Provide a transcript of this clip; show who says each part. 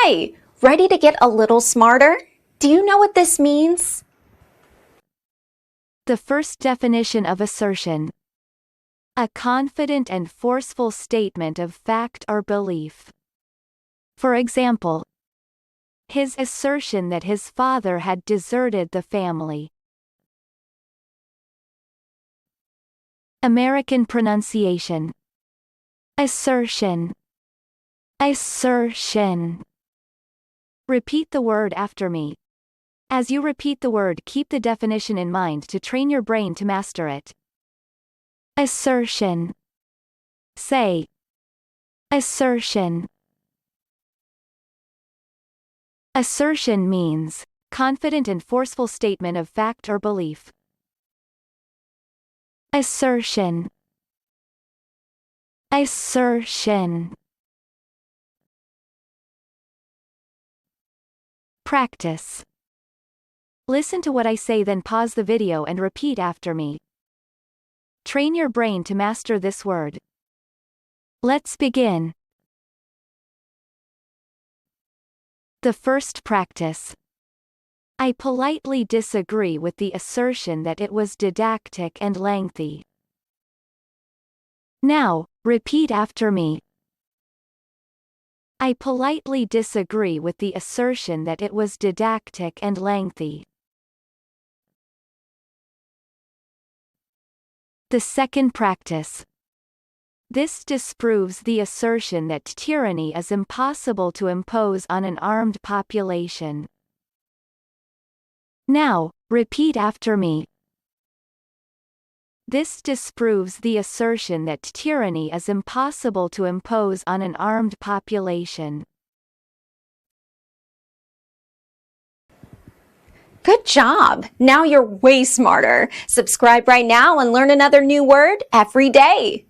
Speaker 1: Hi, ready to get a little smarter? Do you know what this means?
Speaker 2: The first definition of assertion. A confident and forceful statement of fact or belief. For example, his assertion that his father had deserted the family. American pronunciation. Assertion. Assertion. Repeat the word after me. As you repeat the word, keep the definition in mind to train your brain to master it. Assertion. Say. Assertion. Assertion means confident and forceful statement of fact or belief. Assertion. Assertion. Practice. Listen to what I say, then pause the video and repeat after me. Train your brain to master this word. Let's begin. The first practice. I politely disagree with the assertion that it was didactic and lengthy. Now, repeat after me. I politely disagree with the assertion that it was didactic and lengthy. The second practice. This disproves the assertion that tyranny is impossible to impose on an armed population. Now, repeat after me. This disproves the assertion that tyranny is impossible to impose on an armed population.
Speaker 1: Good job! Now you're way smarter. Subscribe right now and learn another new word every day.